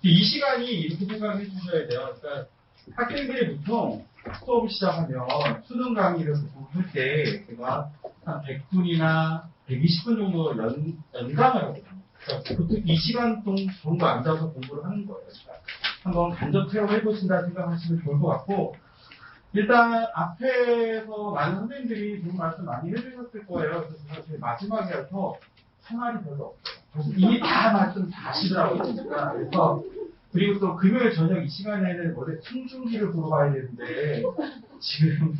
이 시간이 이렇게 생각해 주셔야 돼요. 그러니까 학생들이 보통 수업을 시작하면 수능 강의를 할 때 제가 한 100분이나 120분 정도 연강을 하거든요. 그러니까 보통 이 시간 정도 앉아서 공부를 하는 거예요. 그러니까 한번 간접 체험해 보신다 생각하시면 좋을 것 같고, 일단 앞에서 많은 선생님들이 좋은 말씀 많이 해주셨을 거예요. 그래서 제가 제일 마지막에 해서 할 말이 별로 없어요. 그래서 이미 다 말씀 다 하시더라고요. 그래서 그리고 또 금요일 저녁 이 시간에는 원래 청중기를 보러 가야 되는데 지금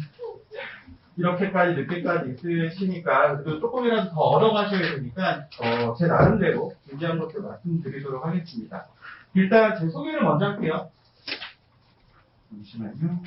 이렇게까지 늦게까지 있으시니까 그래도 조금이라도 더 얻어가셔야 되니까 제 나름대로 준비한 것들 말씀드리도록 하겠습니다. 일단 제 소개를 먼저 할게요. 잠시만요.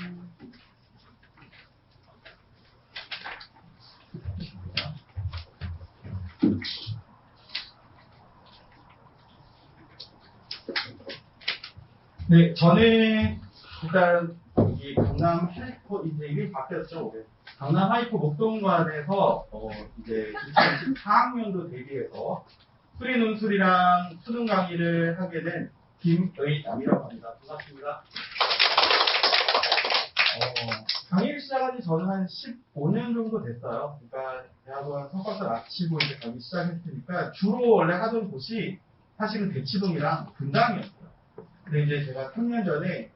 네, 저는 일단 여기 강남 하이퍼 이제 이름이 바뀌었죠. 올해. 강남 하이퍼 목동관에서 이제 2014학년도 대비해서 수리 논술이랑 수능 강의를 하게 된 김의남이라고 합니다. 반갑습니다. 강의를 시작한 지 저는 한 15년 정도 됐어요. 그러니까 대학원 석박사 마치고 이제 강의 시작했으니까 주로 원래 하던 곳이 사실은 대치동이랑 분당이었어요. 근데 이제 제가 3년 전에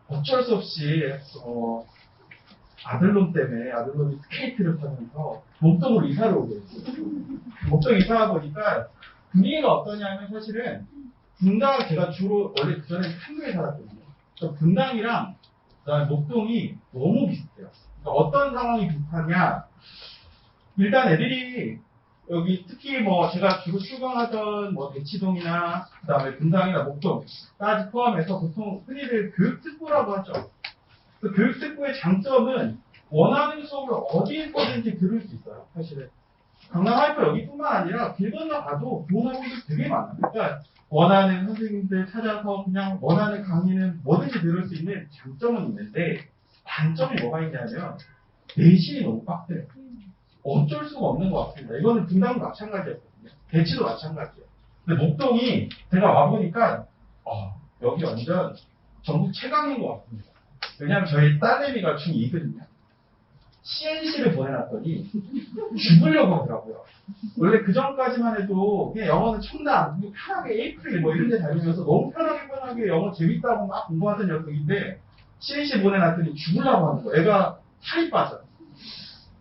어쩔 수 없이 아들놈이 스케이트를 타면서 목동으로 이사를 오게 됐어요. 목동 이사가 보니까 분위기가 어떠냐면 사실은 분당 제가 주로 원래 그전에 한국에 살았거든요. 그래서 분당이랑 그다음에 목동이 너무 비슷해요. 그러니까 어떤 상황이 비슷하냐? 일단 애들이 여기 특히 뭐 제가 주로 출강하던 뭐 대치동이나 그다음에 분당이나 목동까지 포함해서 보통 흔히들 교육특구라고 하죠. 그 교육특구의 장점은 원하는 수업을 어디에서든지 들을 수 있어요. 사실은 강남 하이퍼 여기뿐만 아니라 길 건너 가도 좋은 학생들 되게 많아요. 그러니까 원하는 선생님들 찾아서 그냥 원하는 강의는 뭐든지 들을 수 있는 장점은 있는데 단점이 뭐가 있냐면 내신이 너무 빡세요. 어쩔 수가 없는 것 같습니다. 이거는 분당도 마찬가지였거든요. 대치도 마찬가지예요. 근데 목동이 제가 와보니까 여기 완전 전국 최강인 것 같습니다. 왜냐하면 저희 딸내미가 중2거든요. CNC를 보내놨더니 죽으려고 하더라고요. 원래 그 전까지만 해도 그냥 영어는 청담, 편하게 에이프릴 뭐 이런 데 다니면서 너무 편하게 영어 재밌다고 막 공부하던 녀석인데 CNC 보내놨더니 죽으려고 하는 거예요. 애가 살이 빠져요.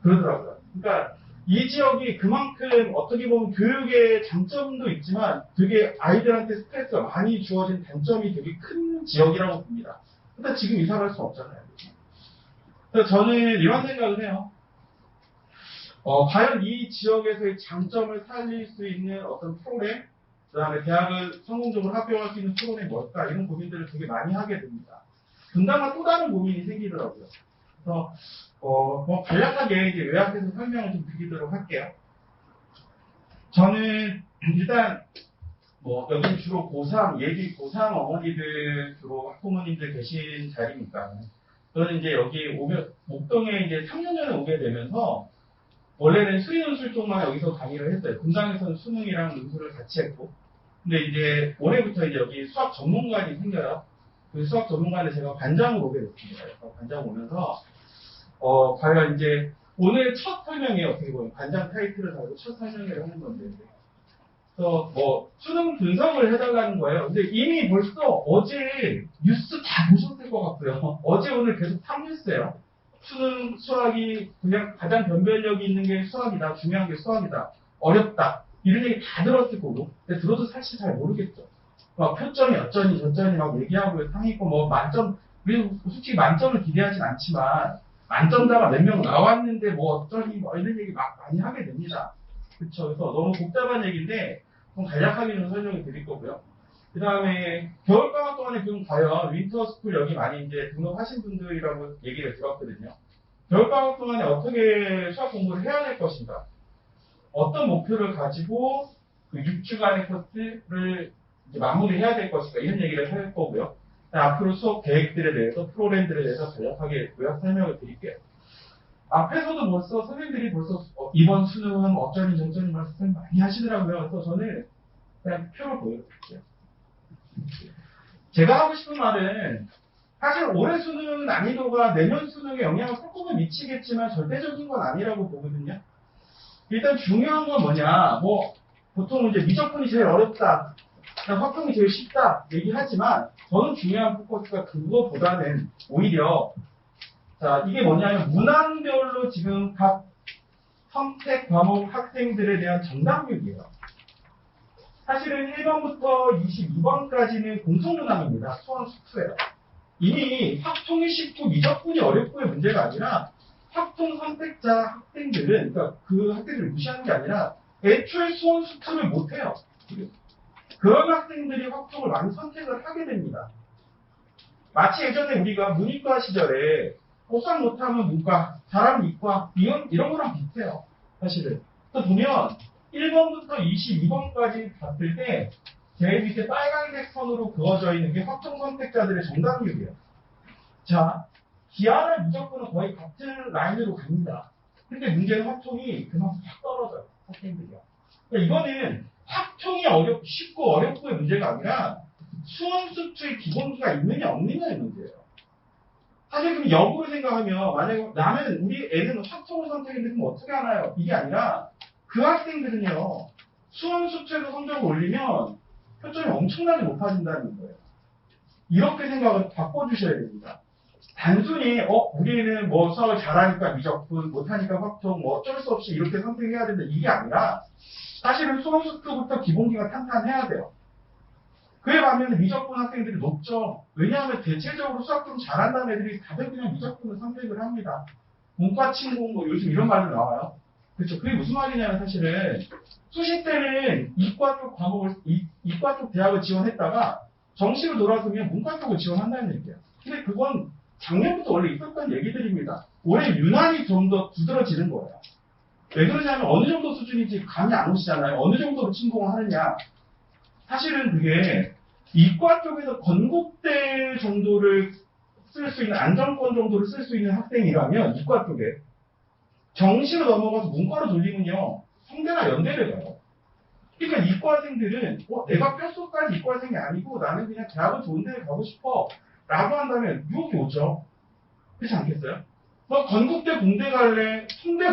그러더라고요. 그러니까 이 지역이 그만큼 어떻게 보면 교육의 장점도 있지만 되게 아이들한테 스트레스가 많이 주어진 단점이 되게 큰 지역이라고 봅니다. 근데 지금 이사 갈 수 없잖아요. 그래서 저는 이런 생각을 해요. 과연 이 지역에서의 장점을 살릴 수 있는 어떤 프로그램, 그 다음에 대학을 성공적으로 합격할 수 있는 프로그램이 뭘까, 이런 고민들을 되게 많이 하게 됩니다. 분당과 또 다른 고민이 생기더라고요. 그래서 간략하게 이제 요약해서 설명을 좀 드리도록 할게요. 저는 일단 여기 주로 예비 고3 어머니들 주로 학부모님들 계신 자리니까 저는 이제 여기 목동에 이제 3년 전에 오게 되면서 원래는 수리 논술 쪽만 여기서 강의를 했어요. 분당에서는 수능이랑 논술을 같이 했고, 근데 이제 올해부터 이제 여기 수학 전문관이 생겨요. 그 수학 전문관에 제가 반장으로 오게 됐습니다. 그래서 반장 오면서 과연 이제 오늘 첫 설명이에요. 어떻게 보면 반장 타이틀을 달고 첫 설명회를 하는 건데, 그래서 수능 분석을 해달라는 거예요. 근데 이미 벌써 어제 뉴스 다 보셨을 것 같고요. 어제 오늘 계속 탑뉴스예요. 수능 수학이 그냥 가장 변별력이 있는 게 수학이다. 중요한 게 수학이다. 어렵다. 이런 얘기 다 들었을 거고. 근데 들어도 사실 잘 모르겠죠. 막 표점이 어쩌니 저쩌니 막 얘기하고 상위고 만점, 우리 솔직히 만점을 기대하진 않지만 만점자가 몇 명 나왔는데 어쩌니 이런 얘기 막 많이 하게 됩니다. 그쵸. 그래서 너무 복잡한 얘기인데 좀 간략하게 좀 설명을 드릴 거고요. 그 다음에 겨울방학 동안에 그럼 과연 윈터스쿨 여기 많이 이제 등록하신 분들이라고 얘기를 들었거든요. 겨울방학 동안에 어떻게 수학 공부를 해야 될 것인가? 어떤 목표를 가지고 그 6주간의 코스를 이제 마무리해야 될 것인가? 이런 얘기를 할 거고요. 앞으로 수업 계획들에 대해서 프로그램들에 대해서 간략하게 요약 설명을 드릴게요. 앞에서도 선생님들이 이번 수능은 어쩌니 저쩌니 말씀 많이 하시더라고요. 그래서 저는 그냥 표를 보여드릴게요. 제가 하고 싶은 말은 사실 올해 수능 난이도가 내년 수능에 영향을 조금은 미치겠지만 절대적인 건 아니라고 보거든요. 일단 중요한 건 뭐냐, 뭐 보통 이제 미적분이 제일 어렵다, 화풍이 제일 쉽다 얘기하지만 저는 중요한 포커스가 그거보다는 오히려 자 이게 뭐냐면 문항별로 지금 각 선택 과목 학생들에 대한 정답률이에요. 사실은 1번부터 22번까지는 공통문항입니다. 수원 수투예요. 이미 확통이 쉽고 미적분이 어렵고의 문제가 아니라 확통 선택자 학생들은 그러니까 그 학생들을 무시하는 게 아니라 애초에 수원 수투를 못해요. 그런 학생들이 확통을 많이 선택을 하게 됩니다. 마치 예전에 우리가 문이과 시절에 복상 못하면 문과, 잘하면 이과, 이런 거랑 비슷해요. 사실은. 또 보면 1번부터 22번까지 봤을 때 제일 밑에 빨간색 선으로 그어져 있는 게 확통 선택자들의 정답률이에요. 자, 기하나 미적분은 거의 같은 라인으로 갑니다. 근데 문제는 확통이 그만큼 확 떨어져요. 학생들이요. 그러니까 이거는 확통이 쉽고 어렵고의 문제가 아니라 수험 수투의 기본기가 있느냐 없느냐의 문제예요. 사실 그럼 역으로 생각하면 만약에 나는 우리 애는 확통을 선택했는데 그럼 어떻게 하나요? 이게 아니라 그 학생들은요. 수험 수투에서 성적을 올리면 표점이 엄청나게 높아진다는 거예요. 이렇게 생각을 바꿔주셔야 됩니다. 단순히 우리 애는 뭐 수학을 잘하니까 미적분, 못하니까 확통, 뭐 어쩔 수 없이 이렇게 선택해야 된다. 이게 아니라 사실은 수험 수투부터 기본기가 탄탄해야 돼요. 그에 반면에 미적분 학생들이 높죠. 왜냐하면 대체적으로 수학 좀 잘한다는 애들이 다들 그냥 미적분을 선택을 합니다. 문과 친구 뭐 요즘 이런 말도 나와요. 그렇죠. 그게 무슨 말이냐면 사실은 수시 때는 이과 쪽 과목을 이과 쪽 대학을 지원했다가 정시로 돌아서면 문과 쪽을 지원한다는 얘기예요. 근데 그건 작년부터 원래 있었던 얘기들입니다. 올해 유난히 좀 더 두드러지는 거예요. 왜 그러냐면 어느 정도 수준인지 감이 안 오시잖아요. 어느 정도로 침공을 하느냐. 사실은 그게 이과 쪽에서 건국대 정도를 쓸 수 있는 안정권 정도를 쓸 수 있는 학생이라면 이과 쪽에 정시로 넘어가서 문과로 돌리면요 성대나 연대를 가요. 그러니까 이과생들은 내가 뼛속까지 이과생이 아니고 나는 그냥 대학은 좋은 데를 가고 싶어 라고 한다면 유혹이 오죠. 그렇지 않겠어요? 너 건국대 공대 갈래? 성대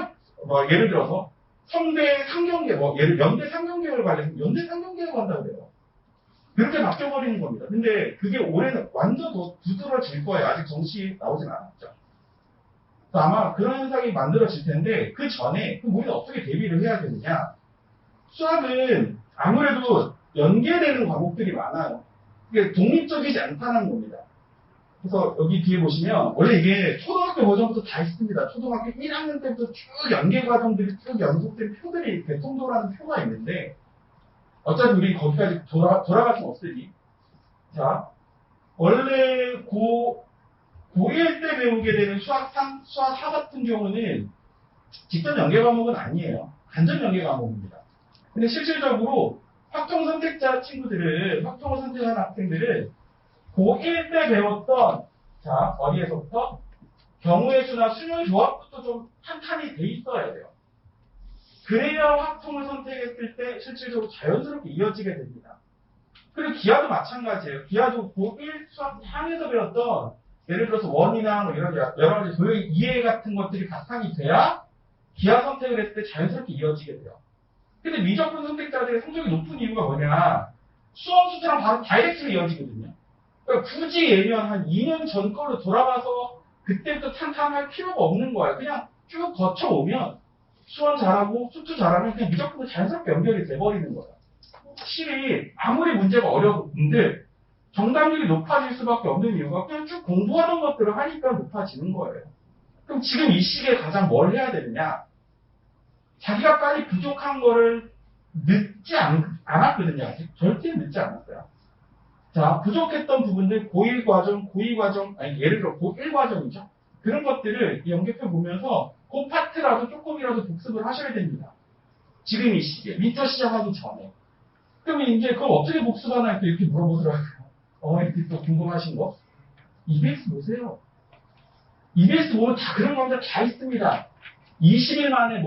예를 들어서 성대 상경계 연대 상경계열 갈래? 연대 상경계열 간다고 그래요. 그렇게 바뀌어버리는 겁니다. 근데 그게 올해는 완전 더 두드러질 거예요. 아직 정시 나오진 않았죠. 아마 그런 현상이 만들어질 텐데 그 전에 그럼 우리는 어떻게 대비를 해야 되느냐. 수학은 아무래도 연계되는 과목들이 많아요. 이게 독립적이지 않다는 겁니다. 그래서 여기 뒤에 보시면 원래 이게 초등학교 버전부터 다 있습니다. 초등학교 1학년 때부터 쭉 연계 과정들이 쭉 연속된 표들이 대통도라는 표가 있는데 어차피 우리 거기까지 돌아갈 수는 없으니 자 원래 고1 때 배우게 되는 수학 4 같은 경우는 직접 연계 과목은 아니에요. 간접 연계 과목입니다. 근데 실질적으로 확통 선택자 친구들은 확통을 선택하는 학생들은 고1 때 배웠던 자 어디에서부터 경우의 수나 수열 조합부터 좀 탄탄히 돼 있어야 돼요. 그래야 확통을 선택했을 때 실질적으로 자연스럽게 이어지게 됩니다. 그리고 기하도 마찬가지예요. 기하도 고1 수학 4에서 배웠던 예를 들어서 원이나 뭐 이런 여러 가지 도형 이해 같은 것들이 바탕이 돼야 기하 선택을 했을 때 자연스럽게 이어지게 돼요. 근데 미적분 선택자들의 성적이 높은 이유가 뭐냐? 수험 수트랑 바로 다이렉트로 이어지거든요. 그러니까 굳이 예면 한 2년 전 걸로 돌아가서 그때부터 탄탄할 필요가 없는 거예요. 그냥 쭉 거쳐오면 수원 잘하고 수투 잘하면 그냥 미적분도 자연스럽게 연결이 돼버리는 거예요. 확실히 아무리 문제가 어려운데 정답률이 높아질 수밖에 없는 이유가 그냥 쭉 공부하는 것들을 하니까 높아지는 거예요. 그럼 지금 이 시기에 가장 뭘 해야 되느냐? 자기가 빨리 부족한 거를 늦지 않았거든요. 아직 절대 늦지 않았어요. 자, 부족했던 부분들 고1 과정, 고2 과정, 예를 들어 고1 과정이죠. 그런 것들을 연계표 보면서 그 파트라도 조금이라도 복습을 하셔야 됩니다. 지금 이 시기에 민터 시작하기 전에. 그럼 이제 그걸 어떻게 복습하나 이렇게 물어보더라고요. 이렇게 또 궁금하신 거? EBS 보세요. EBS 보면 다 그런 강좌 다 있습니다. 20일 만에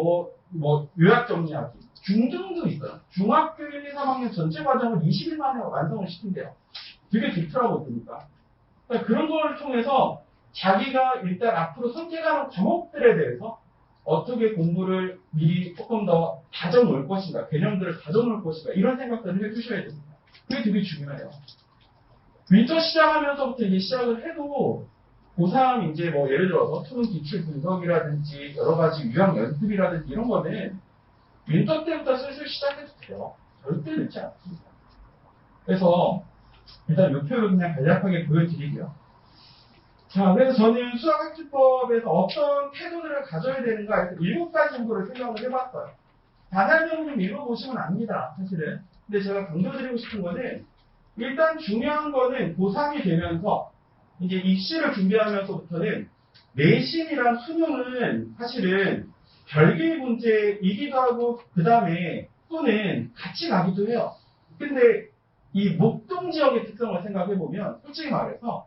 요약 정리하기. 중등도 있어요. 중학교 1, 2, 3학년 전체 과정을 20일 만에 완성을 시킨대요. 되게 좋더라고요, 보니까. 그러니까 그런 걸 통해서 자기가 일단 앞으로 선택하는 과목들에 대해서 어떻게 공부를 미리 조금 더 다져놓을 것인가, 개념들을 다져놓을 것인가, 이런 생각들을 해주셔야 됩니다. 그게 되게 중요해요. 윈터 시작하면서부터 이제 시작을 해도 고3 이제 뭐 예를 들어서 토론 기출 분석이라든지 여러 가지 유형 연습이라든지 이런 거는 윈터 때부터 슬슬 시작해도 돼요. 절대 늦지 않습니다. 그래서 일단 이 표를 그냥 간략하게 보여드리고요. 자, 그래서 저는 수학학습법에서 어떤 태도들을 가져야 되는가 해서 7가지 정도를 생각을 해봤어요. 자세한 내용 좀 읽어보시면 압니다, 사실은. 근데 제가 강조드리고 싶은 거는 일단 중요한 거는 고3이 되면서 이제 입시를 준비하면서부터는 내신이랑 수능은 사실은 별개의 문제이기도 하고 그 다음에 또는 같이 가기도 해요. 근데 이 목동 지역의 특성을 생각해보면 솔직히 말해서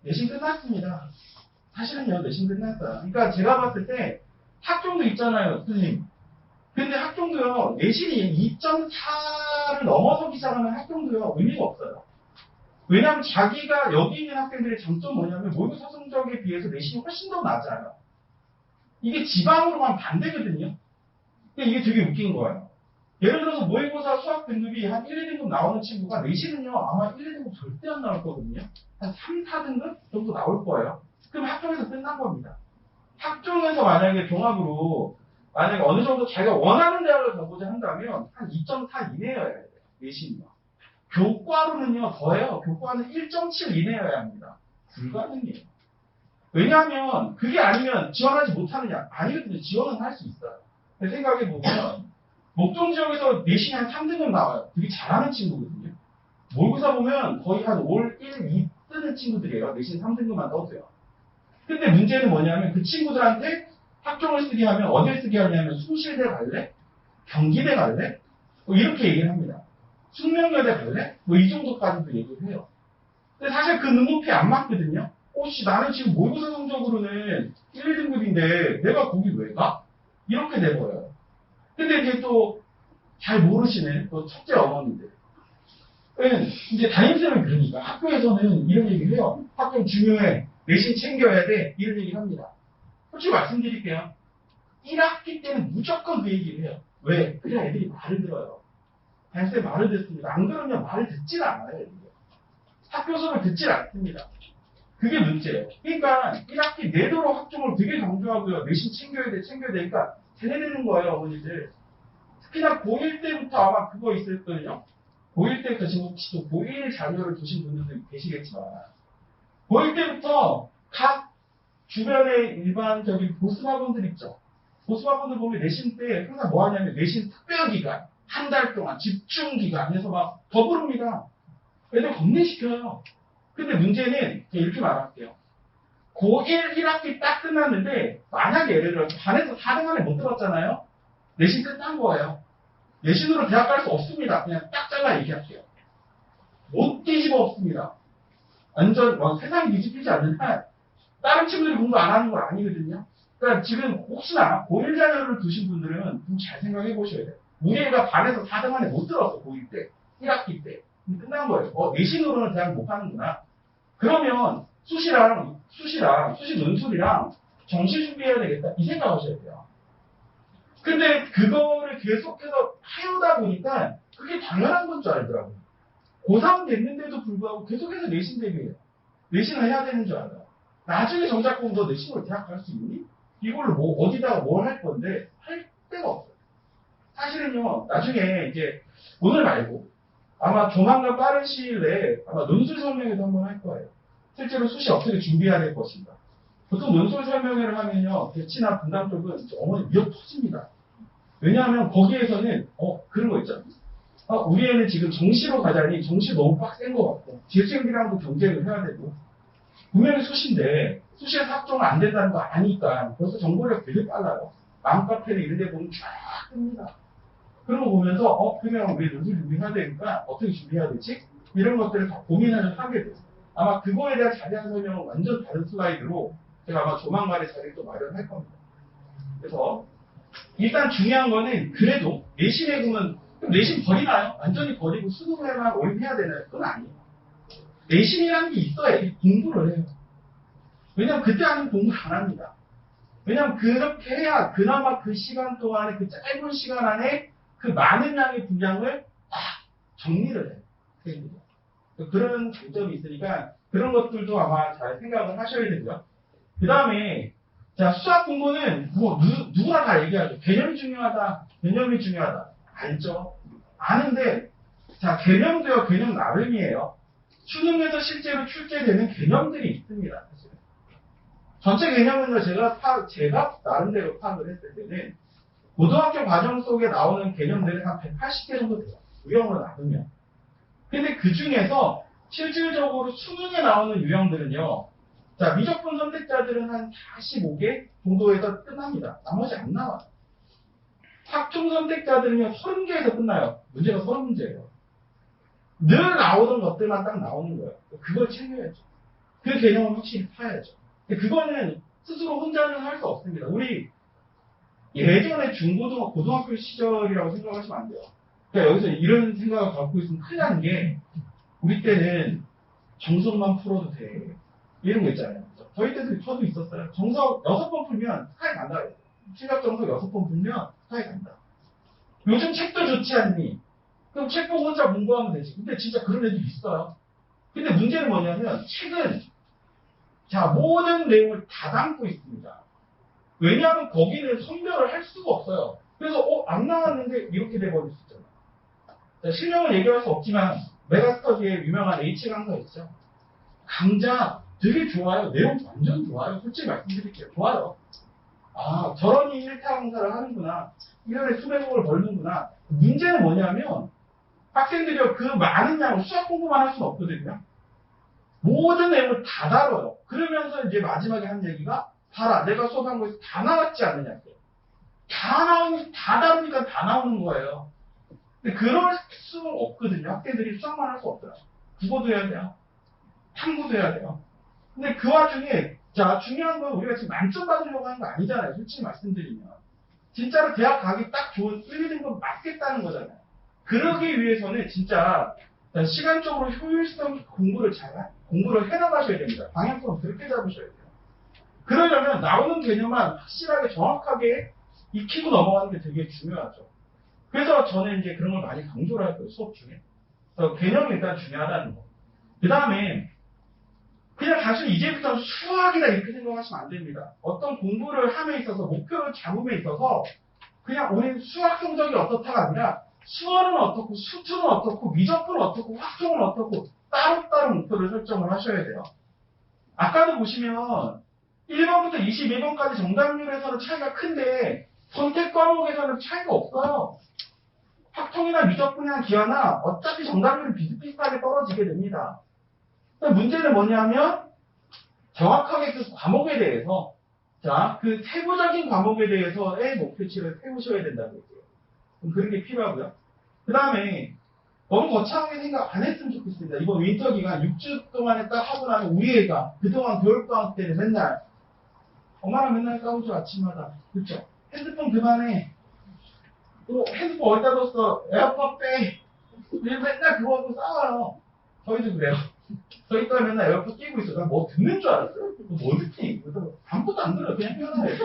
내신 끝났습니다. 사실은요, 내신 끝났어요. 그러니까 제가 봤을 때 학종도 있잖아요, 선생님. 근데 학종도요, 내신이 2.4를 넘어서기 시작하면 학종도요, 의미가 없어요. 왜냐하면 자기가 여기 있는 학생들의 장점은 뭐냐면 모의고사 성적에 비해서 내신이 훨씬 더 낮아요. 이게 지방으로만 반대거든요. 근데 이게 되게 웃긴 거예요. 예를 들어서 모의고사 수학 등급이 한 1, 2등급 나오는 친구가 내신은요, 아마 1, 2등급 절대 안 나올 거거든요. 한 3, 4등급 정도 나올 거예요. 그럼 학종에서 끝난 겁니다. 학종에서 만약에 종합으로 만약에 어느 정도 자기가 원하는 대학을 가고자 한다면 한 2.4 이내여야 돼요. 내신이요. 교과로는요, 더해요. 교과는 1.7 이내여야 합니다. 불가능해요. 왜냐하면 그게 아니면 지원하지 못하느냐? 아니거든요. 지원은 할 수 있어요. 생각해보면 목동 지역에서 내신이 한 3등급 나와요. 되게 잘하는 친구거든요. 모의고사 보면 거의 한 올 1, 2 뜨는 친구들이에요. 내신 3등급만 떠도요. 근데 문제는 뭐냐면 그 친구들한테 학종을 쓰게 하면 어디에 쓰게 하냐면 숭실대 갈래? 경기대 갈래? 뭐 이렇게 얘기를 합니다. 숙명여대 갈래? 뭐 이 정도까지도 얘기를 해요. 근데 사실 그 눈높이에 안 맞거든요. 나는 지금 모의고사 성적으로는 1, 2등급인데 내가 거기 왜 가? 이렇게 돼버려요. 근데 이제 또 잘 모르시는 또 첫째 어머니들. 이제 담임쌤은 그러니까 학교에서는 이런 얘기를 해요. 학교 중요해. 내신 챙겨야 돼. 이런 얘기를 합니다. 솔직히 말씀드릴게요. 1학기 때는 무조건 그 얘기를 해요. 왜? 그래야 애들이 말을 들어요. 담임쌤 말을 듣습니다. 안 그러면 말을 듣질 않아요. 애들이. 학교 수업을 듣질 않습니다. 그게 문제예요. 그러니까 1학기 내도록 학종을 되게 강조하고요. 내신 챙겨야 돼, 챙겨야 되니까 세뇌되는 거예요, 어머니들. 특히나 고1 때부터 아마 그거 있을 거예요. 고1 때부터 지금 혹시 또 고1 자녀를 두신 분들도 계시겠지만 고1 때부터 각 주변의 일반적인 보습학원들 있죠. 보습학원들 보면 내신 때 항상 뭐 하냐면 내신 특별기간, 한 달 동안 집중기간 해서 막 더 부릅니다. 애들 겁내시켜요. 근데 문제는 이렇게 말할게요. 고1 1학기 딱 끝났는데 만약에 예를 들어서 반에서 4등 안에 못 들었잖아요. 내신 끝난 거예요. 내신으로 대학 갈 수 없습니다. 그냥 딱 잘라 얘기할게요. 못 뒤집어 없습니다. 완전 세상이 뒤집히지 않는 한 다른 친구들이 공부 안 하는 건 아니거든요. 그러니까 지금 혹시나 고1 자녀를 두신 분들은 좀 잘 생각해 보셔야 돼요. 우리 애가 반에서 4등 안에 못 들었어. 고1 때. 1학기 때. 끝난 거예요. 내신으로는 대학 못 가는구나. 그러면 수시랑 수시 논술이랑 정시 준비해야 되겠다. 이 생각하셔야 돼요. 근데 그거를 계속해서 해오다 보니까 그게 당연한 건 줄 알더라고요. 고3 됐는데도 불구하고 계속해서 내신 대비해요. 내신을 해야 되는 줄 알아요. 나중에 정작 보면 너 내신으로 대학 갈 수 있니? 이걸로 어디다가 뭘 할 건데 할 데가 없어요. 사실은요, 나중에 이제 오늘 말고 아마 조만간 빠른 시일 내에 아마 논술 설명회도 한번 할 거예요. 실제로 수시 어떻게 준비해야 될 것인가. 보통 논술 설명회를 하면요, 대치나 분당 쪽은 어머니 미역 터집니다. 왜냐하면 거기에서는 그런 거 있잖아요. 우리 애는 지금 정시로 가자니 정시 너무 빡센 것 같고 재수생들이랑도 경쟁을 해야 되고 분명히 수시인데 수시에서 합종은 안 된다는 거 아니까 벌써 정보력 되게 빨라요. 맘카페나 이런 데 보면 쫙 뜹니다. 그런 거 보면서 그러면 우리 논술 준비해야 되니까 어떻게 준비해야 되지? 이런 것들을 다 고민을 하게 돼요. 아마 그거에 대한 자세한 설명은 완전 다른 슬라이드로 제가 아마 조만간에 자리를 또 마련할 겁니다. 그래서 일단 중요한 거는 그래도 내신에 보면 내신 버리나요? 완전히 버리고 수능에만 올인해야 되나요? 그건 아니에요. 내신이라는 게 있어야 공부를 해요. 왜냐면 그때 아니면 공부를 안 합니다. 왜냐면 그렇게 해야 그나마 그 시간 동안에 그 짧은 시간 안에 그 많은 양의 분량을 딱 정리를 해요. 그런 장점이 있으니까 그런 것들도 아마 잘 생각을 하셔야 되고요. 그 다음에 자 수학 공부는 뭐 누구나 다 얘기하죠. 개념이 중요하다. 개념이 중요하다. 알죠. 아는데 자 개념도요. 개념 나름이에요. 수능에서 실제로 출제되는 개념들이 있습니다. 사실은. 전체 개념은요. 제가 나름대로 파악을 했을 때는 고등학교 과정 속에 나오는 개념들은 한 180개 정도 돼요. 유형으로 나누면. 근데 그 중에서 실질적으로 수능에 나오는 유형들은요. 자, 미적분 선택자들은 한 45개 정도에서 끝납니다. 나머지 안 나와요. 확충 선택자들은요. 30개에서 끝나요. 문제가 30문제예요. 늘 나오던 것들만 딱 나오는 거예요. 그걸 챙겨야죠. 그 개념을 확실히 파야죠. 그거는 스스로 혼자는 할 수 없습니다. 우리 예전에 고등학교 시절이라고 생각하시면 안 돼요. 그러니까 여기서 이런 생각을 갖고 있으면 큰일 나는 게 우리 때는 정석만 풀어도 돼. 이런 거 있잖아요. 저희 때도 저도 있었어요. 정석 6번 풀면 스카이 간다. 실력 정석 6번 풀면 스카이 간다. 요즘 책도 좋지 않니? 그럼 책 보고 혼자 공부하면 되지. 근데 진짜 그런 애도 있어요. 근데 문제는 뭐냐면 책은 자 모든 내용을 다 담고 있습니다. 왜냐하면 거기는 선별을 할 수가 없어요. 그래서 안 나왔는데 이렇게 돼버릴 수 있잖아요. 자, 실명을 얘기할 수 없지만 메가스터디의 유명한 H 강사 있죠. 강좌 되게 좋아요. 내용 완전 좋아요. 솔직히 말씀드릴게요. 좋아요. 아 저런이 1타 강사를 하는구나. 1년에 수백억을 벌는구나. 문제는 뭐냐면 학생들이 그 많은 양을 수학 공부만 할 수는 없거든요. 모든 내용을 다 다뤄요. 그러면서 이제 마지막에 한 얘기가 봐라 내가 수업한 거에서 다 나왔지 않느냐. 다 다루니까 다 나오는 거예요. 근데 그럴 수는 없거든요. 학생들이 수학만 할 수 없어요. 국어도 해야 돼요. 탐구도 해야 돼요. 근데 그 와중에 자 중요한 건 우리가 지금 만점 받으려고 하는 거 아니잖아요. 솔직히 말씀드리면. 진짜로 대학 가기 딱 좋은 1, 2등급 맞겠다는 거잖아요. 그러기 위해서는 진짜 시간적으로 효율성 공부를 해나가셔야 됩니다. 방향성을 그렇게 잡으셔야 돼요. 그러려면 나오는 개념만 확실하게 정확하게 익히고 넘어가는 게 되게 중요하죠. 그래서 저는 이제 그런 걸 많이 강조를 할 거예요. 수업 중에. 그래서 개념이 일단 중요하다는 거. 그 다음에 그냥 단순히 이제부터 수학이다 이렇게 생각하시면 안 됩니다. 어떤 공부를 함에 있어서 목표를 잡음에 있어서 그냥 우리는 수학 성적이 어떻다가 아니라 수어는 어떻고 수투는 어떻고 미적분은 어떻고 확정은 어떻고 따로따로 목표를 설정을 하셔야 돼요. 아까도 보시면 1번부터 21번까지 정답률에서는 차이가 큰데 선택 과목에서는 차이가 없어요. 확통이나 미적분이나 기하나 어차피 정답률은 비슷비슷하게 떨어지게 됩니다. 문제는 뭐냐면 정확하게 그 과목에 대해서 그 세부적인 과목에 대해서의 목표치를 세우셔야 된다는 거예요. 그런 게 필요하고요. 그 다음에 너무 거창하게 생각 안 했으면 좋겠습니다. 이번 윈터 기간 6주 동안에 딱 하고 나면 우리 애가 그동안 교육방학 때는 맨날 엄마랑 맨날 싸우죠. 아침마다. 그렇죠? 핸드폰 그만해. 또 핸드폰 어디다 뒀어? 에어팟 빼. 맨날 그거 하고 싸워요. 저희도 그래요. 저희 딸 맨날 에어팟 끼고 있어. 난 뭐 듣는 줄 알았어요. 뭐 듣지? 그래서 아무것도 안 들어요. 그냥 편하게.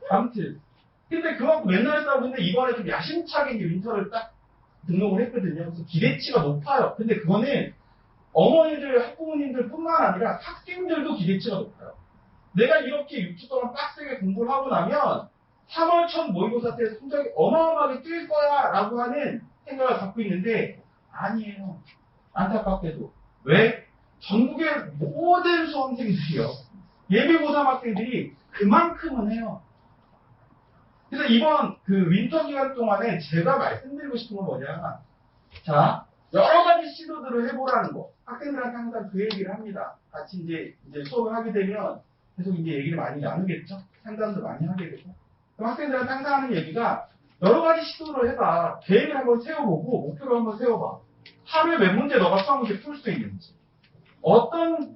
아무튼. 근데 그거 갖고 맨날 싸우고 근데 이번에 좀 야심차게 이제 윈터를 딱 등록을 했거든요. 그래서 기대치가 높아요. 근데 그거는 어머니들, 학부모님들 뿐만 아니라 학생들도 기대치가 높아요. 내가 이렇게 6주 동안 빡세게 공부를 하고 나면 3월 첫 모의고사 때 성적이 어마어마하게 뛸 거야 라고 하는 생각을 갖고 있는데 아니에요. 안타깝게도. 왜? 전국의 모든 수험생들이요. 예비고3 학생들이 그만큼은 해요. 그래서 이번 그 윈터 기간 동안에 제가 말씀드리고 싶은 건 뭐냐. 자, 여러 가지 시도들을 해보라는 거. 학생들한테 항상 그 얘기를 합니다. 같이 이제 수업을 하게 되면 계속 이제 얘기를 많이 나누겠죠. 상담도 많이 하게 되고. 그럼 학생들한테 항상 하는 얘기가 여러 가지 시도를 해봐. 계획을 한번 세워보고 목표를 한번 세워봐. 하루에 몇 문제 너가 수학 문제 풀 수 있는지. 어떤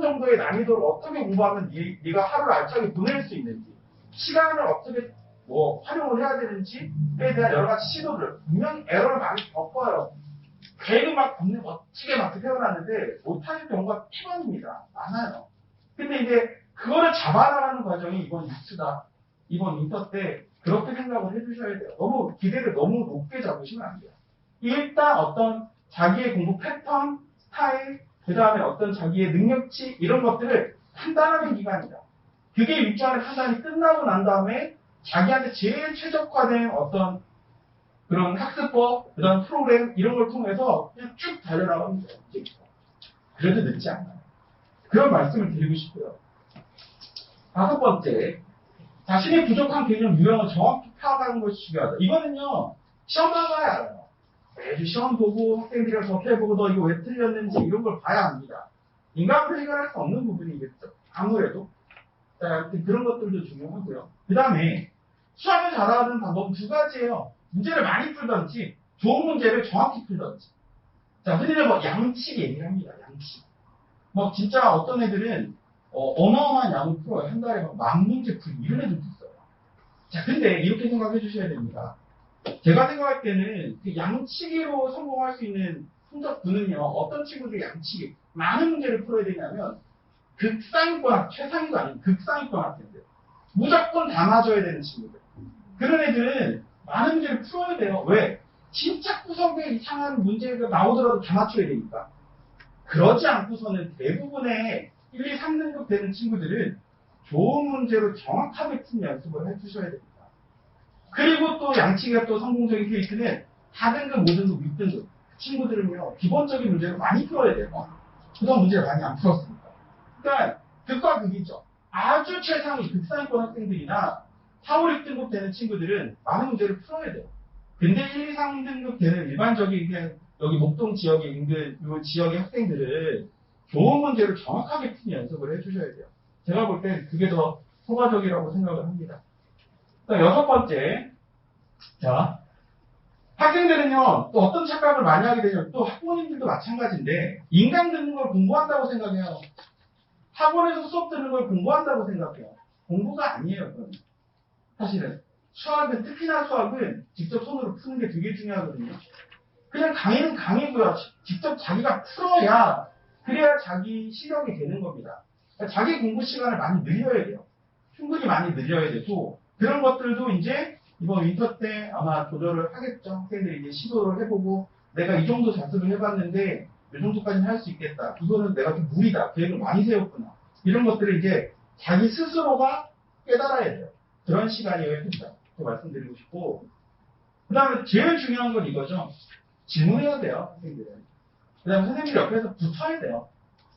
정도의 난이도를 어떻게 공부하면 네가 하루를 알차게 보낼 수 있는지. 시간을 어떻게 뭐 활용을 해야 되는지에 대한 여러 가지 시도들 분명히 에러를 많이 겪어요. 계획은 막 멋지게 막 세워놨는데 못하는 경우가 태반입니다. 많아요. 근데 이제 그거를 잡아나가는 과정이 이번 뉴스다. 이번 인터 때 그렇게 생각을 해주셔야 돼요. 너무 기대를 너무 높게 잡으시면 안 돼요. 일단 어떤 자기의 공부 패턴, 스타일, 그 다음에 어떤 자기의 능력치 이런 것들을 판단하는 기간이다. 그게 6주안의 판단이 끝나고 난 다음에 자기한테 제일 최적화된 어떤 그런 학습법, 그 다음 프로그램 이런 걸 통해서 그냥 쭉 달려나가면 돼요. 그래도 늦지 않아요. 그런 말씀을 드리고 싶고요. 5번째, 자신의 부족한 개념 유형을 정확히 파악하는 것이 중요하다. 이거는요, 시험 봐야 알아요. 매주 시험 보고 학생들이랑 접해보고 너 이거 왜 틀렸는지 이런 걸 봐야 합니다. 인간으로 해결할 수 없는 부분이겠죠. 아무래도. 자, 그런 것들도 중요하고요. 그 다음에 수학을 잘하는 방법은 2가지예요. 문제를 많이 풀던지 좋은 문제를 정확히 풀던지. 자, 흔히들 뭐 양치기 얘기를 합니다. 양치기. 뭐 진짜 어떤 애들은 어마어마한 양을 풀어요. 한 달에 막 10,000문제 풀기 이런 애들도 있어요. 자, 근데 이렇게 생각해 주셔야 됩니다. 제가 생각할 때는 그 양치기로 성공할 수 있는 성적분은요. 어떤 친구들이 양치기 많은 문제를 풀어야 되냐면 극상위권 학 최상위도 아닌 극상위권 학생들. 무조건 다 맞아야 되는 친구들. 그런 애들은 많은 문제를 풀어야 돼요. 왜? 진짜 구석에 이상한 문제가 나오더라도 다 맞춰야 되니까. 그러지 않고서는 대부분의 1, 2, 3등급 되는 친구들은 좋은 문제로 정확하게 푼 연습을 해주셔야 됩니다. 그리고 또 양치기가 또 성공적인 케이스는 4등급, 5등급, 6등급 친구들은요. 기본적인 문제를 많이 풀어야 돼요. 그동안 문제를 많이 안 풀었으니까. 그러니까 극과 극이죠. 아주 최상위 극상위권 학생들이나 4, 5, 6등급 되는 친구들은 많은 문제를 풀어야 돼요. 근데 1, 2, 3등급 되는 일반적인 그냥 여기 목동 지역에 인근 이 지역의 학생들은 좋은 문제를 정확하게 푸는 연습을 해주셔야 돼요. 제가 볼 땐 그게 더 효과적이라고 생각을 합니다. 6번째, 자 학생들은요 또 어떤 착각을 많이 하게 되냐면 또 학부모님들도 마찬가지인데 인강 듣는 걸 공부한다고 생각해요. 학원에서 수업 듣는 걸 공부한다고 생각해요. 공부가 아니에요. 그건. 사실은 수학은 특히나 수학은 직접 손으로 푸는 게 되게 중요하거든요. 그냥 강의는 강의고요. 직접 자기가 풀어야 그래야 자기 실력이 되는 겁니다. 그러니까 자기 공부 시간을 많이 늘려야 돼요. 충분히 많이 늘려야 되고 그런 것들도 이제 이번 윈터 때 아마 조절을 하겠죠. 학생들이 이제 시도를 해보고 내가 이 정도 자습을 해봤는데 이 정도까지는 할 수 있겠다. 이거는 내가 좀 무리다. 계획을 많이 세웠구나. 이런 것들을 이제 자기 스스로가 깨달아야 돼요. 그런 시간이어야 된다. 말씀드리고 싶고 그 다음에 제일 중요한 건 이거죠. 질문해야 돼요. 학생들은. 그 다음에 선생님이 옆에서 붙어야 돼요.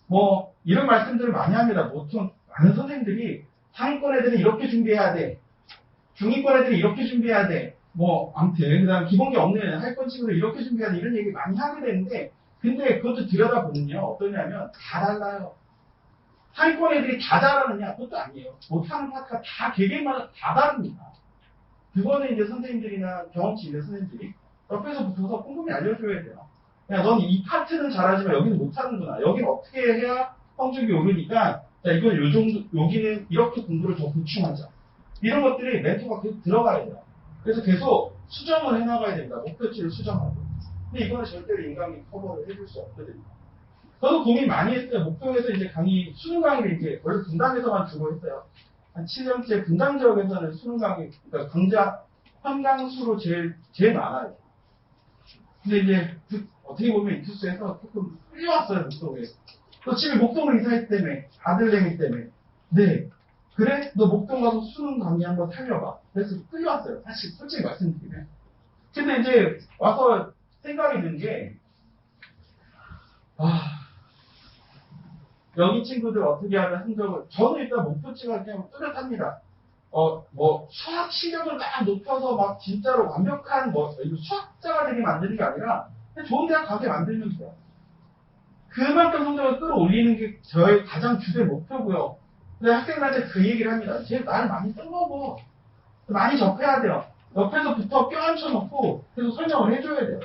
뭐 이런 말씀들을 많이 합니다. 보통 많은 선생님들이 상위권 애들은 이렇게 준비해야 돼. 중위권 애들은 이렇게 준비해야 돼. 뭐 아무튼 그 다음 기본기 없는 하위권 친구들 이렇게 준비해야 돼. 이런 얘기 많이 하게 되는데 근데 그것도 들여다보면요. 어떠냐면 다 달라요. 상위권 애들이 다 잘하느냐? 그것도 아니에요. 못하는 파트가 다 개개인마다 다 다릅니다. 그거는 이제 선생님들이나 경험치 있는 선생님들이 옆에서 붙어서 꼼꼼히 알려줘야 돼요. 야, 넌 이 파트는 잘하지만 여기는 못하는구나. 여기는 어떻게 해야 성적이 오르니까 자, 이건 요 정도, 여기는 이렇게 공부를 더 보충하자. 이런 것들이 멘토가 계속 들어가야 돼요. 그래서 계속 수정을 해나가야 됩니다. 목표치를 수정하고. 근데 이거는 절대로 인강이 커버를 해줄 수 없거든요. 저도 고민 많이 했어요. 목표에서 이제 강의, 수능 강의를 이제 원래 분당에서만 주고 했어요. 한 7년째 분당 지역에서는 수능 강의, 그러니까 강좌 환강수로 제일 많아요. 근데 이제 어떻게 보면 인투스에서 조금 끌려왔어요, 목동에. 또 집에 목동을 이사했다며, 아들내미 때문에. 네. 그래? 너 목동 가서 수능 강의 한번 살려봐. 그래서 끌려왔어요. 사실 솔직히 말씀드리면. 근데 이제 와서 생각이 든 게, 여기 친구들 어떻게 하면 성적을, 저는 일단 목표치가 그냥 뚜렷합니다. 뭐, 수학 실력을 막 높여서 막 진짜로 완벽한 수학자가 되게 만드는 게 아니라, 그냥 좋은 대학 가게 만들면 돼요. 그만큼 성적을 끌어올리는 게 저의 가장 주된 목표고요. 근데 학생들한테 그 얘기를 합니다. 쟤 날 많이 써먹어. 많이 접해야 돼요. 옆에서부터 껴앉혀놓고 계속 설명을 해줘야 돼요.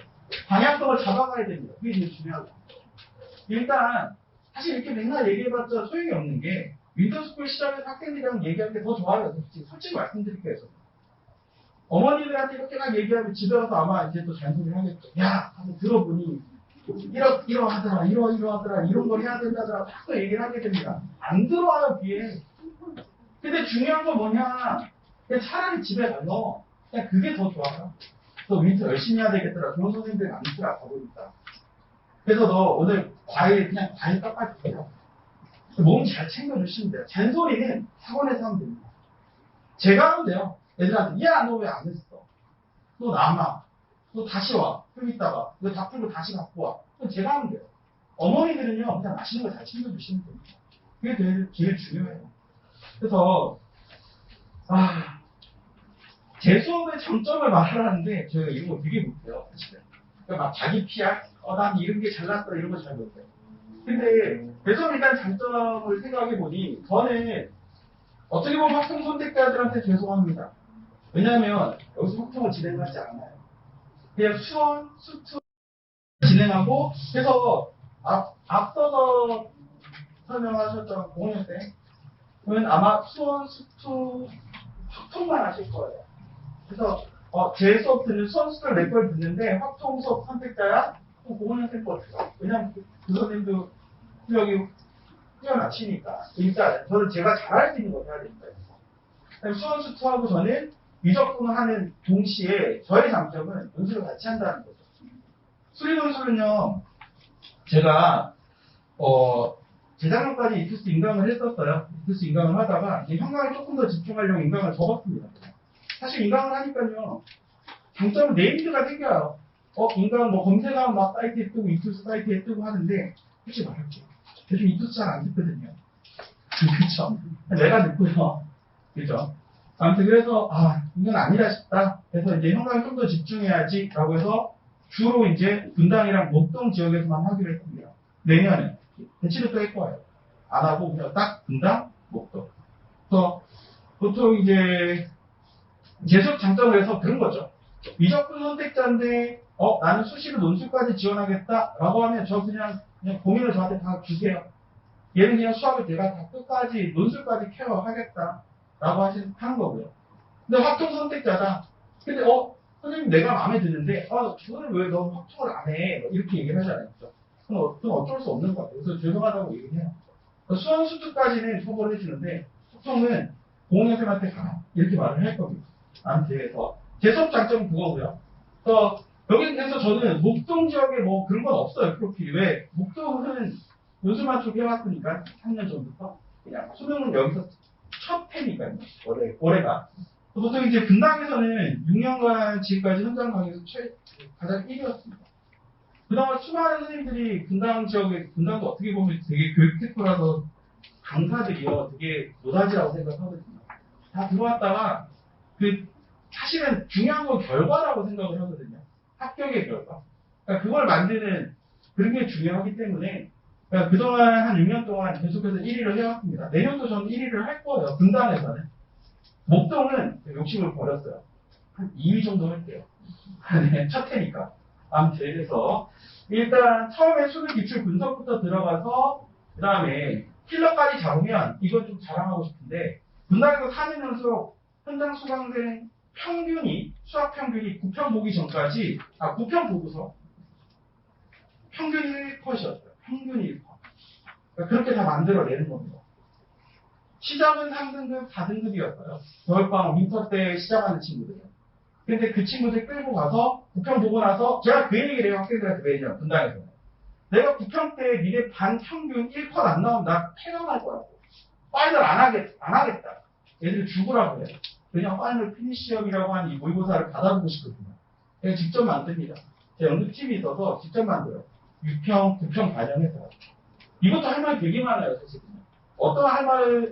방향성을 잡아가야 됩니다. 그게 제일 중요하고. 일단 사실 이렇게 맨날 얘기해봤자 소용이 없는 게 윈터스쿨 시절에서 학생들이랑 얘기할 때 더 좋아요. 솔직히 말씀드릴게요. 어머니들한테 이렇게 막 얘기하면 집에 가서 아마 이제 또 잔소리를 하겠죠. 야, 한번 들어보니 이러하더라, 이러하더라, 이런 걸 해야 된다더라, 막 또 얘기를 하게 됩니다. 안 들어와요, 귀에. 근데 중요한 건 뭐냐? 그냥 차라리 집에 가서 그냥 그게 더 좋아요. 너 윈터 열심히 해야 되겠더라. 그런 선생님들이 많더라, 가보니까. 그래서 너 오늘 그냥 과일 깎아주세요. 몸 잘 챙겨주시면 돼요. 잔소리는 학원에서 하면 됩니다. 제가 하면 돼요. 애들한테, 야, 너 왜 안 했어? 너 남아. 너 다시 와. 좀 있다가. 이거 다 풀고 다시 갖고 와. 그럼 제가 하면 돼요. 어머니들은요, 그냥 맛있는 거 잘 챙겨주시면 됩니다. 그게 제일 중요해요. 그래서, 제 수업의 장점을 말하는데, 제가 이런 거 되게 못해요, 사실은. 그러니까 막 자기 PR? 난 이런 게 잘났다, 이런 거 잘 못해요. 근데, 제 수업 일단 장점을 생각해보니, 저는, 어떻게 보면 학생 선택자들한테 죄송합니다. 왜냐하면, 여기서 소통을 진행하지 않아요. 그냥 수원, 수투 진행하고, 그래서, 앞서서 설명하셨던 공연생, 그러면 아마 수원, 수투, 확통만 하실 거예요. 그래서 제 수업 듣는 수원, 수투를 몇 걸 듣는데 확통 수업 선택자야? 공연생 거 들어. 왜냐면 그 선생님도 실력이 뛰어나시니까. 일단 저는 제가 잘할 수 있는 거 해야 됩니다. 수원, 수투하고 저는 미적분을 하는 동시에 저의 장점은 연습을 같이 한다는 거죠. 수리 논술은요, 제가 재작년까지 이투스 인강을 했었어요. 이투스 인강을 하다가 이제 현강에 조금 더 집중하려고 인강을 접었습니다. 사실 인강을 하니까요, 장점은 네임드가 생겨요. 인강 뭐 검색하면 막 사이트에 뜨고 이투스 사이트에 뜨고 하는데, 솔직히 말할게요. 요즘 이투스 잘 안 듣거든요. 그쵸? 내가 듣고요. 그죠? 아무튼 그래서 이건 아니다 싶다. 그래서 이제 현강에 좀 더 집중해야지 라고 해서 주로 이제 분당이랑 목동 지역에서만 하기로 했습니다. 내년에 대치도 또 할 거예요. 안 하고 그냥 딱 분당, 목동. 그래서 보통 이제 재수업 장점을 해서 그런 거죠. 미적분 선택자인데 나는 수시로 논술까지 지원하겠다 라고 하면 저 그냥 고민을 저한테 다 주세요. 얘는 그냥 수학을 내가 다 끝까지 논술까지 케어하겠다 라고 하는 거고요. 근데 확통 선택자다. 근데 선생님 내가 마음에 드는데 저는 왜 너 확통을 안 해? 이렇게 얘기를 하잖아요. 그럼 어쩔 수 없는 것 같아요. 그래서 죄송하다고 얘기해요. 수원 수투까지는 처벌을 해주는데 확통은 공학생한테 가 이렇게 말을 할 겁니다. 나한테서 제 수업 장점은 그거고요. 그래서 여기서 저는 목동 지역에 뭐 그런 건 없어요. 프로필이. 왜? 목동은 요즘만 쭉 해왔으니까 3년 전부터 그냥 수능은 여기서 첫 해니까요. 올해가. 보통 이제 분당에서는 6년간 지금까지 현장 강의에서 가장 1위였습니다. 그동안 수많은 선생님들이 분당 지역에, 분당도 어떻게 보면 되게 교육특구라서 강사들이요, 되게 노다지라고 생각하거든요. 다 들어왔다가, 사실은 중요한 건 결과라고 생각을 하거든요. 합격의 결과. 그러니까 그걸 만드는 그런 게 중요하기 때문에, 그러니까 그동안 한 6년 동안 계속해서 1위를 해왔습니다. 내년도 저는 1위를 할 거예요. 분당에서는. 목동은 욕심을 버렸어요. 한 2위 정도 할게요. 네, 첫 해니까. 아무튼 그래서 일단 처음에 수능 기출 분석부터 들어가서 그 다음에 킬러까지 잡으면 이건 좀 자랑하고 싶은데 분당에서 4년 연속 현장 수강생 평균이 수학 평균이 9편 보기 전까지 9편 보고서 평균이 1컷이었어요. 평균이 1컷. 그러니까 그렇게 다 만들어내는 겁니다. 시작은 3등급, 4등급이었어요. 겨울방학 윈터 때 시작하는 친구들이요. 근데 그 친구들 끌고 가서 9편 보고 나서 제가 그 얘기를 해요. 학생들한테 매년 분당에서. 내가 9편 때 니네 반 평균 1컷 안 나오면 나 폐강할 거라고. 파이널 안 하겠다. 얘들 죽으라고 해요. 그냥 파이널 피니시업이라고 하는 이 모의고사를 받아보고 싶거든요. 제가 직접 만듭니다. 제 연극팀이 있어서 직접 만들어요. 6편, 9편 반영해서. 이것도 할 말이 되게 많아요, 사실은요. 어떤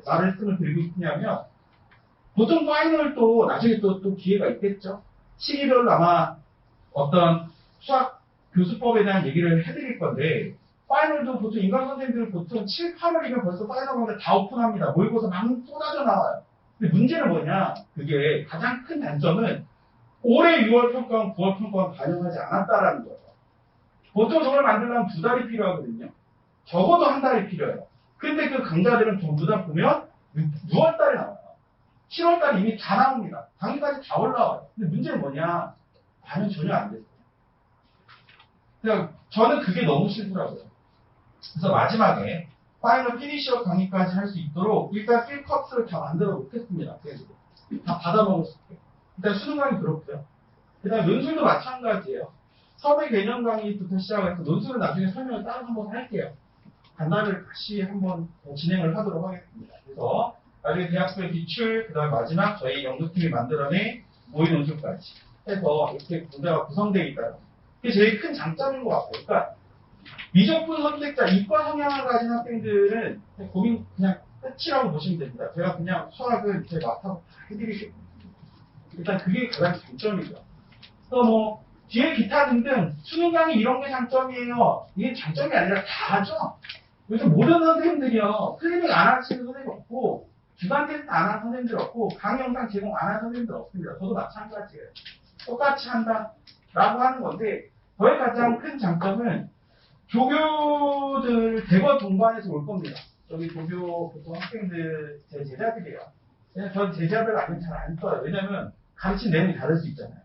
말씀을 드리고 싶냐면, 보통 파이널도 나중에 또 기회가 있겠죠. 시기별로 아마 어떤 수학 교수법에 대한 얘기를 해드릴 건데, 파이널도 보통 인간 선생님들은 보통 7, 8월이면 벌써 파이널 다 오픈합니다. 모의고사 막 쏟아져 나와요. 근데 문제는 뭐냐? 그게 가장 큰 단점은 올해 6월 평가원, 9월 평가원 반영하지 않았다라는 거죠. 보통 저걸 만들려면 2달이 필요하거든요. 적어도 1달이 필요해요. 근데 그 강좌들은 전부 다 보면 6월 달에 나와요. 7월달에 이미 다 나옵니다. 당일까지 다 올라와요. 근데 문제는 뭐냐? 반영 전혀 안 됐어요. 그냥 저는 그게 너무 싫더라고요. 그래서 마지막에 파이널 피니셔 강의까지 할 수 있도록 일단 1컷을 다 만들어 놓겠습니다. 다 받아먹을 수 있게. 일단 수능 강의 그렇고요. 그 다음에 논술도 마찬가지예요. 섭외 개념 강의부터 시작해서 논술은 나중에 설명을 따로 한번 할게요. 간단을 다시 한번 진행을 하도록 하겠습니다. 그래서 나중에 대학교의 기출, 그 다음에 마지막 저희 연구팀이 만들어낸 모의 논술까지 해서 이렇게 문제가 구성되어 있다는 그게 제일 큰 장점인 것 같아요. 그러니까 미적분 선택자, 이과 성향을 가진 학생들은 고민 그냥 끝이라고 보시면 됩니다. 제가 그냥 수학을 제 맡아서 다 해드리겠습니다. 일단 그게 가장 장점이죠. 또 뭐 뒤에 기타 등등 수능 강의 이런 게 장점이에요. 이게 장점이 아니라 다죠. 요즘 모든 선생님들이요. 클리닉 안 하시는 선생님 없고 주간 테스트 안 하는 선생님들 없고 강의 영상 제공 안 하는 선생님들 없습니다. 저도 마찬가지예요. 똑같이 한다라고 하는 건데 저의 가장 큰 장점은 조교들 대거 동반해서 올 겁니다. 여기 조교 보통 학생들 제 제자들이에요. 그냥 전 제자들 아니면 잘 안 써요. 왜냐면 가르친 내용이 다를 수 있잖아요.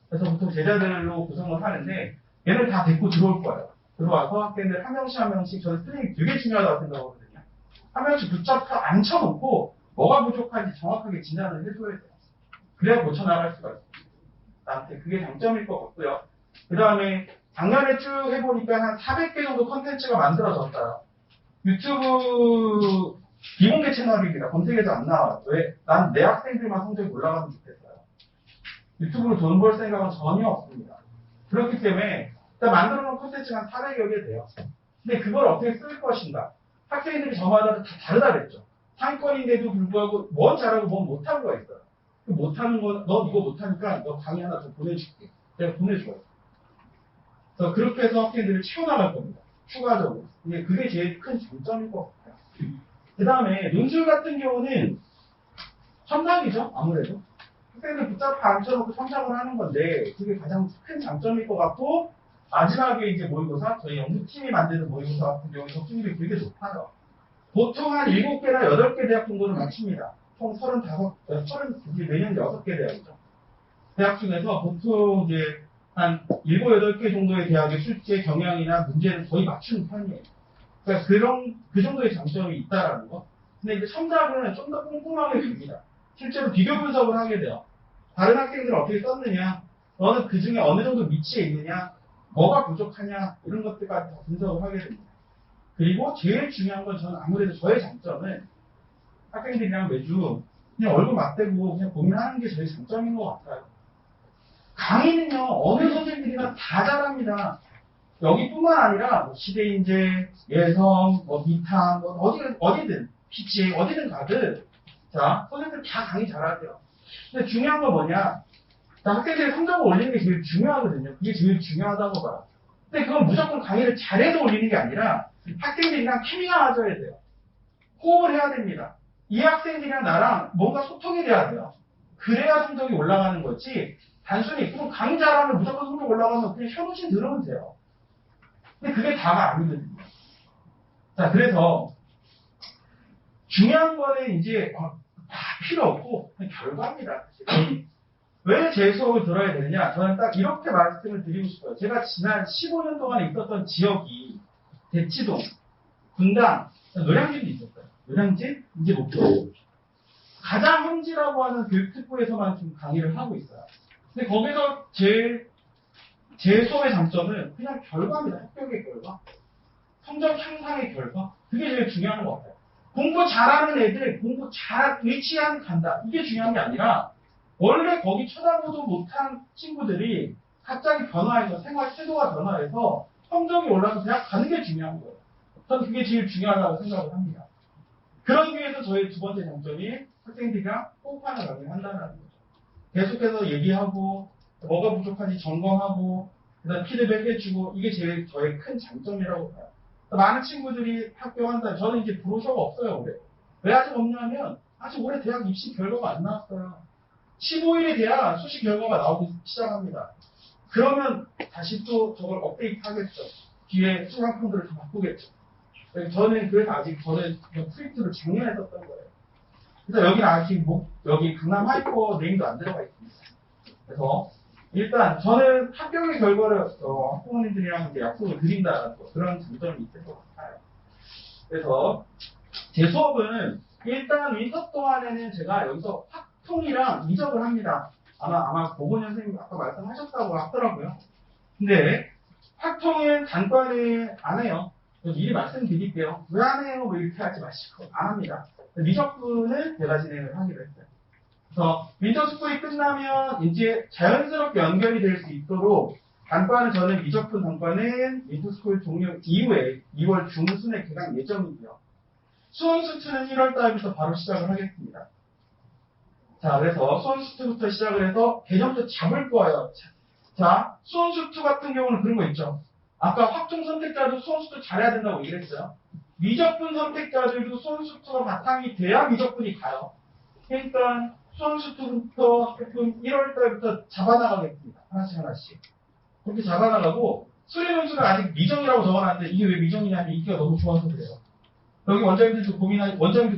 그래서 보통 제자들로 구성을 하는데 얘를 다 데리고 들어올 거예요. 들어와서 학생들 한 명씩 저는 스트링이 되게 중요하다고 생각하거든요. 한 명씩 붙잡고 앉혀놓고 뭐가 부족한지 정확하게 진단을 해줘야 돼요. 그래야 고쳐나갈 수가 있어요. 나한테 그게 장점일 것 같고요. 그 다음에 작년에 쭉 해보니까 한 400개 정도 컨텐츠가 만들어졌어요. 유튜브 비공개 채널입니다. 검색해서 안 나와요. 왜? 난 내 학생들만 성적이 올라가면 좋겠어요. 유튜브로 돈 벌 생각은 전혀 없습니다. 그렇기 때문에 일단 만들어 놓은 콘텐츠가 한 400여 개 돼요. 근데 그걸 어떻게 쓸 것인가? 학생들이 저마다 다 다르다 그랬죠. 상권인데도 불구하고 뭔 잘하고 뭔 못하는 거가 있어요. 그 못하는 건, 넌 이거 못하니까 너 강의 하나 좀 보내줄게. 내가 보내줘요. 그래서 그렇게 해서 학생들을 채워나갈 겁니다. 추가적으로. 근데 그게 제일 큰 장점일 것 같아요. 그 다음에 논술 같은 경우는 첨삭이죠. 아무래도. 학생들 붙잡고 앉혀놓고 첨삭을 하는 건데 그게 가장 큰 장점일 것 같고 마지막에 이제 모의고사, 저희 연구팀이 만드는 모의고사 같은 경우에 적중률이 되게 높아요. 보통 한 7개나 8개 대학 정도는 맞춥니다. 총 32개, 매년 6개 대학이죠. 대학 중에서 보통 이제 한 7, 8개 정도의 대학의 실제 경향이나 문제를 거의 맞추는 편이에요. 그러니까 그 정도의 장점이 있다라는 거. 근데 이제 첨삭은 좀 더 꼼꼼하게 줍니다. 실제로 비교 분석을 하게 돼요. 다른 학생들은 어떻게 썼느냐, 너는 그 중에 어느 정도 위치에 있느냐, 뭐가 부족하냐, 이런 것들까지 다 분석을 하게 됩니다. 그리고 제일 중요한 건 저는 아무래도 저의 장점은 학생들이랑 매주 그냥 얼굴 맞대고 그냥 고민하는 게 제일 장점인 것 같아요. 강의는요, 어느 선생님들이나 다 잘합니다. 여기뿐만 아니라 뭐 시대인재, 예성, 뭐 미탐, 뭐 어디든 PTA 어디든 가든 자 선생님들 다 강의 잘하세요. 근데 중요한 건 뭐냐? 학생들이 성적을 올리는 게 제일 중요하거든요. 그게 제일 중요하다고 봐요. 근데 그건 무조건 강의를 잘해서 올리는 게 아니라 학생들이랑 케미가 맞아야 돼요. 호흡을 해야 됩니다. 이 학생들이랑 나랑 뭔가 소통이 돼야 돼요. 그래야 성적이 올라가는 거지. 단순히 그럼 강의 잘하면 무조건 성적 올라가면 그냥 현우신 들으면 돼요. 근데 그게 다가 아니거든요. 자, 그래서 중요한 거는 이제 다 필요 없고 그냥 결과입니다. 왜 제 수업을 들어야 되느냐? 저는 딱 이렇게 말씀을 드리고 싶어요. 제가 지난 15년 동안에 있었던 지역이 대치동, 분당, 노량진도 있었어요. 노량진, 이제 목포. 가장 현지라고 하는 교육특구에서만 좀 강의를 하고 있어요. 근데 거기서 제 수업의 장점은 그냥 결과입니다. 합격의 결과. 성적 향상의 결과. 그게 제일 중요한 것 같아요. 공부 잘하는 애들, 위치한 간다. 이게 중요한 게 아니라 원래 거기 쳐다보도 못한 친구들이 갑자기 변화해서 생활 태도가 변화해서 성적이 올라서 대학 가는 게 중요한 거예요. 저는 그게 제일 중요하다고 생각을 합니다. 그러기 위해서 저의 두 번째 장점이 학생들이랑 호흡하는 강의를 한다는 거죠. 계속해서 얘기하고 뭐가 부족한지 점검하고 그다음 피드백 해주고 이게 제일 저의 큰 장점이라고 봐요. 많은 친구들이 합격한다. 저는 이제 브로셔가 없어요 올해. 왜 아직 없냐면 아직 올해 대학 입시 결과가 안 나왔어요. 15일에 돼야 수시 결과가 나오기 시작합니다. 그러면 다시 또 저걸 업데이트 하겠죠. 뒤에 수강평들을 다 바꾸겠죠. 저는 그래서 아직 저는 프린트를 작년에 썼던 거예요. 그래서 여기는 아직 여기 강남 하이퍼 네임도 안 들어가 있습니다. 그래서 일단 저는 합격의 결과를 학부모님들이랑 이제 약속을 드린다는 그런 장점이 있을 것 같아요. 그래서 제 수업은 일단 윈터 동안에는 제가 여기서 확통이랑 이적을 합니다. 아마 고건 선생님 아까 말씀하셨다고 하더라고요. 근데 확통은 단과는 안 해요. 미리 말씀드릴게요. 왜 안 해요? 뭐 이렇게 하지 마시고 안 합니다. 미적분은 제가 진행을 하기로 했어요. 그래서 윈터스쿨이 끝나면 이제 자연스럽게 연결이 될 수 있도록 단과는 저는 미적분 단과는 윈터스쿨 종료 이후에 2월 중순에 개강 예정이고요. 수원수투는 1월 달부터 바로 시작을 하겠습니다. 자, 그래서 수원수투부터 시작을 해서 개념도 잡을 거예요. 자, 수원수투 같은 경우는 그런 거 있죠. 아까 확정 선택자도 수원수투 잘해야 된다고 얘기를 했어요. 미적분 선택자들도 수원수투가 바탕이 돼야 미적분이 가요. 그러니까 수원수투부터 1월 달부터 잡아나가겠습니다. 하나씩. 그렇게 잡아나가고 수리논술은 아직 미정이라고 적어놨는데 이게 왜 미정이냐면 인기가 너무 좋아서 그래요. 여기 원장님들도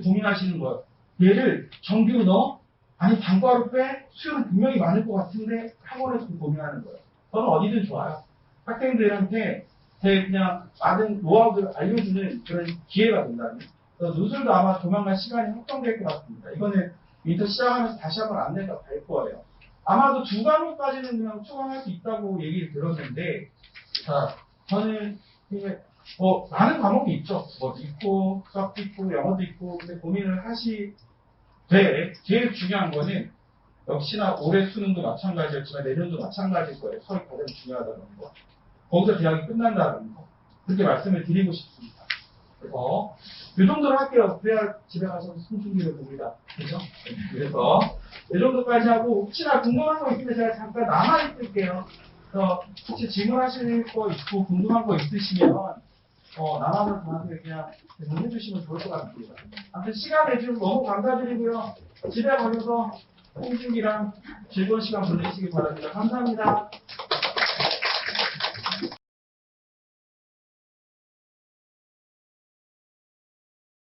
고민하시는 거예요. 얘를 정규로 넣어? 아니 단과로 빼? 수요는 분명히 많을 것 같은데 학원에서 고민하는 거예요. 저는 어디든 좋아요. 학생들한테 제 그냥 많은 노하우를 알려주는 그런 기회가 된다면. 그래서 논술도 아마 조만간 시간이 확정될 것 같습니다. 이거는 윈터 시작하면서 다시 한번 안내가 갈 거예요. 아마도 2과목까지는 그냥 추가할 수 있다고 얘기를 들었는데, 자, 저는 많은 과목이 있죠. 뭐 있고, 수학도 있고, 영어도 있고, 근데 고민을 하시되 제일 중요한 거는 역시나 올해 수능도 마찬가지였지만 내년도 마찬가지일 거예요. 수학이 가장 중요하다는 거. 거기서 대학이 끝난다는 거. 그렇게 말씀을 드리고 싶습니다. 그래서 이 정도로 할게요. 그래야 집에 가서 송중기를 봅니다. 그죠? 그래서 이 정도까지 하고 혹시나 궁금한 거 있으면 제가 잠깐 남아있을게요. 그래서 혹시 질문하실 거 있고 궁금한 거 있으시면 남아서 저한테 그냥 해주시면 좋을 것 같습니다. 아무튼 시간 내주셔서 너무 감사드리고요. 집에 가셔서 송중기랑 즐거운 시간 보내시기 바랍니다. 감사합니다.